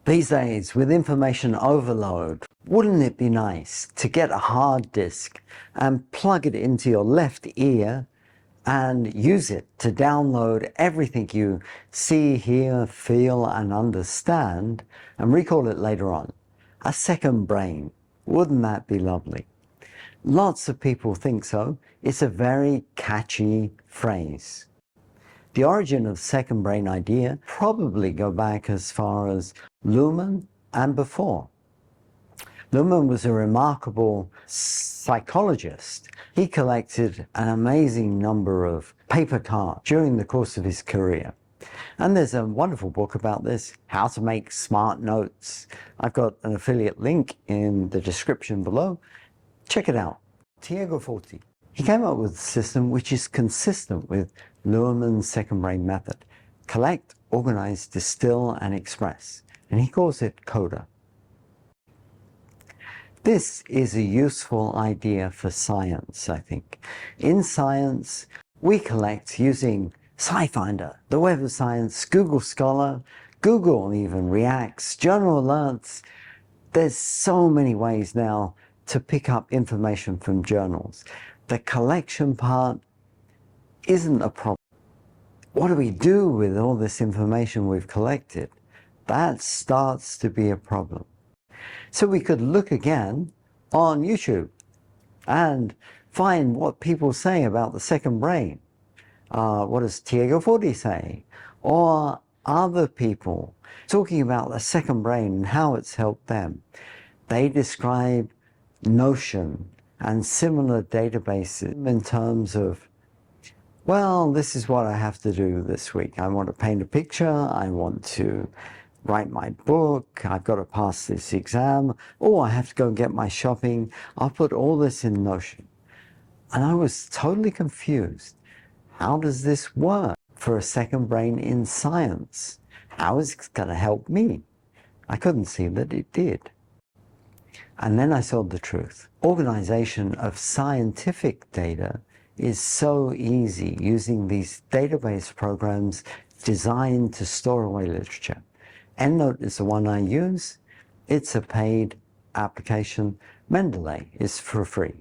These days, with information overload, wouldn't it be nice to get a hard disk and plug it into your left ear and use it to download everything you see, hear, feel, and understand, and recall it later on? A second brain. Wouldn't that be lovely? Lots of people think so. It's a very catchy phrase. The origin of second brain idea probably go back as far as Luhmann and before. Luhmann was a remarkable psychologist. He collected an amazing number of paper cards during the course of his career. And there's a wonderful book about this, How to Make Smart Notes. I've got an affiliate link in the description below. Check it out. Tiago Forti. He came up with a system which is consistent with Luhmann's second brain method. Collect, organize, distill, and express. And he calls it CODA. This is a useful idea for science, I think. In science, we collect using SciFinder, the Web of Science, Google Scholar, Google even reacts, journal alerts. There's so many ways now to pick up information from journals. The collection part isn't a problem. What do we do with all this information we've collected? That starts to be a problem. So we could look again on YouTube and find what people say about the second brain. What does Tiago Forti say? Or other people talking about the second brain and how it's helped them. They describe Notion and similar databases in terms of, well, this is what I have to do this week. I want to paint a picture. I want to write my book. I've got to pass this exam. Oh, I have to go and get my shopping. I'll put all this in Notion. And I was totally confused. How does this work for a second brain in science? How is it going to help me? I couldn't see that it did. And then I saw the truth. Organization of scientific data is so easy using these database programs designed to store away literature. EndNote is the one I use. It's a paid application. Mendeley is for free.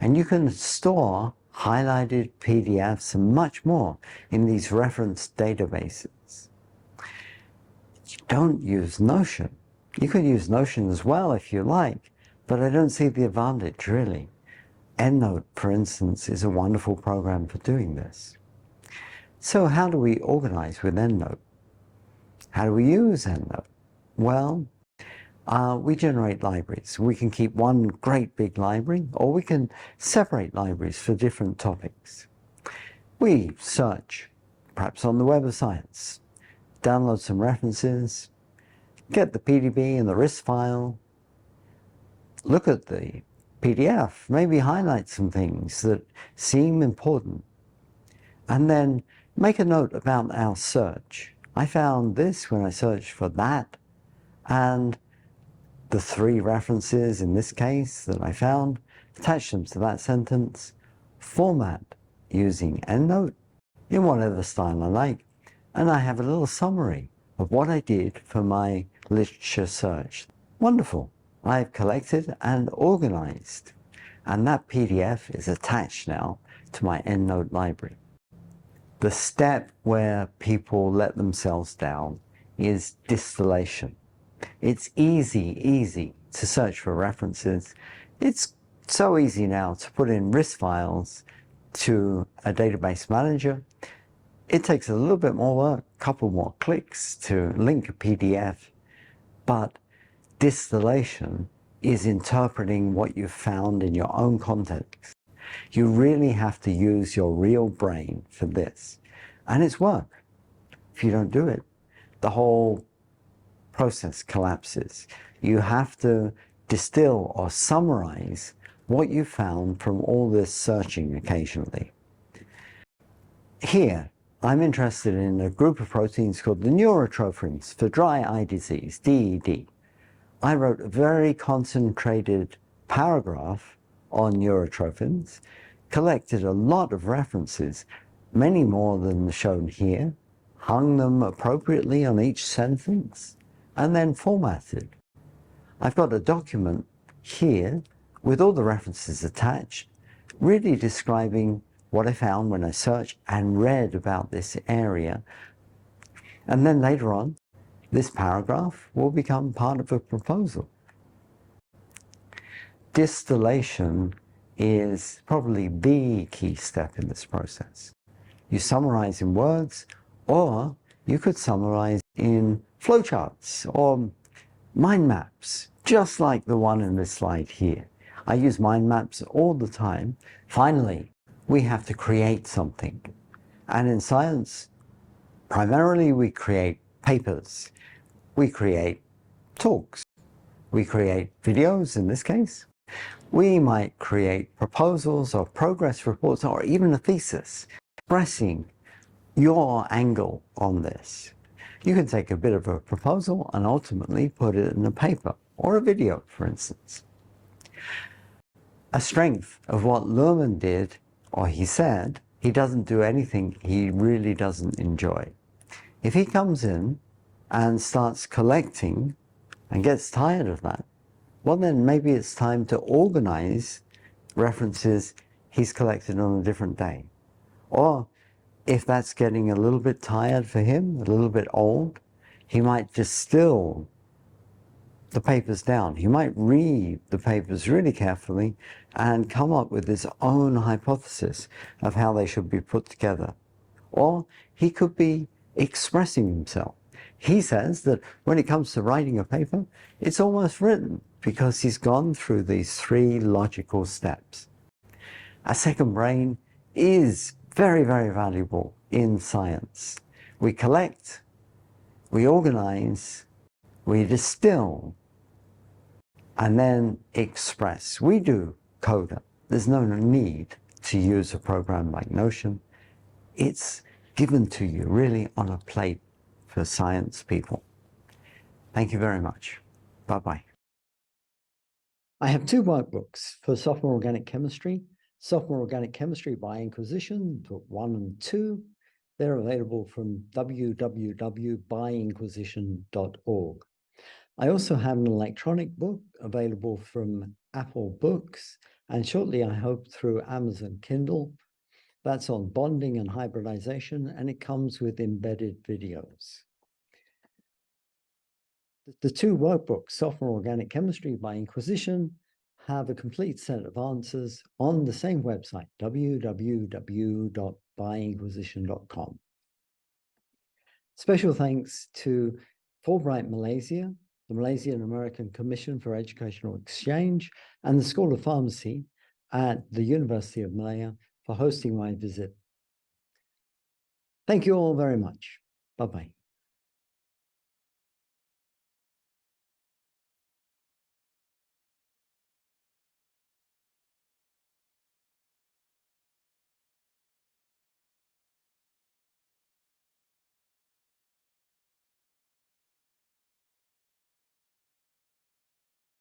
And you can store highlighted PDFs and much more in these reference databases. You don't use Notion. You can use Notion as well if you like, but I don't see the advantage really. EndNote, for instance, is a wonderful program for doing this. So how do we organize with EndNote? How do we use EndNote? Well, we generate libraries. We can keep one great big library, or we can separate libraries for different topics. We search, perhaps on the Web of Science, download some references, get the PDB and the RIS file, look at the PDF, maybe highlight some things that seem important, and then make a note about our search. I found this when I searched for that, and the 3 references in this case that I found, attach them to that sentence, format using EndNote in whatever style I like, and I have a little summary of what I did for my literature search. Wonderful. I've collected and organized, and that PDF is attached now to my EndNote library. The step where people let themselves down is distillation. It's easy to search for references. It's so easy now to put in RIS files to a database manager. It takes a little bit more work, a couple more clicks to link a PDF, but distillation is interpreting what you've found in your own context. You really have to use your real brain for this, and it's work. If you don't do it, the whole process collapses. You have to distill or summarize what you found from all this searching occasionally. Here, I'm interested in a group of proteins called the neurotrophins for dry eye disease, DED. I wrote a very concentrated paragraph on neurotrophins, collected a lot of references, many more than shown here, hung them appropriately on each sentence, and then formatted. I've got a document here with all the references attached, really describing what I found when I searched and read about this area. And then later on, this paragraph will become part of a proposal. Distillation is probably the key step in this process. You summarize in words, or you could summarize in flowcharts or mind maps, just like the one in this slide here. I use mind maps all the time. Finally, we have to create something. And in science, primarily we create papers. We create talks. We create videos in this case. We might create proposals or progress reports or even a thesis expressing your angle on this. You can take a bit of a proposal and ultimately put it in a paper or a video, for instance. A strength of what Luhrmann did, or he said, he doesn't do anything he really doesn't enjoy. If he comes in and starts collecting and gets tired of that, well then maybe it's time to organize references he's collected on a different day. Or if that's getting a little bit tired for him, a little bit old, he might distill the papers down. He might read the papers really carefully and come up with his own hypothesis of how they should be put together. Or he could be expressing himself. He says that when it comes to writing a paper, it's almost written because he's gone through these 3 logical steps. A second brain is very, very valuable in science. We collect, we organize, we distill, and then express. We do CODA. There's no need to use a program like Notion. It's given to you really on a plate for science people. Thank you very much. Bye-bye. I have 2 workbooks for sophomore organic chemistry. Sophomore Organic Chemistry by Inquisition, Book 1 and 2. They're available from www.byinquisition.org. I also have an electronic book available from Apple Books, and shortly I hope through Amazon Kindle. That's on bonding and hybridization, and it comes with embedded videos. The 2 workbooks, Sophomore Organic Chemistry by Inquisition, have a complete set of answers on the same website, www.byinquisition.com. Special thanks to Fulbright Malaysia, the Malaysian American Commission for Educational Exchange, and the School of Pharmacy at the University of Malaya for hosting my visit. Thank you all very much. Bye-bye.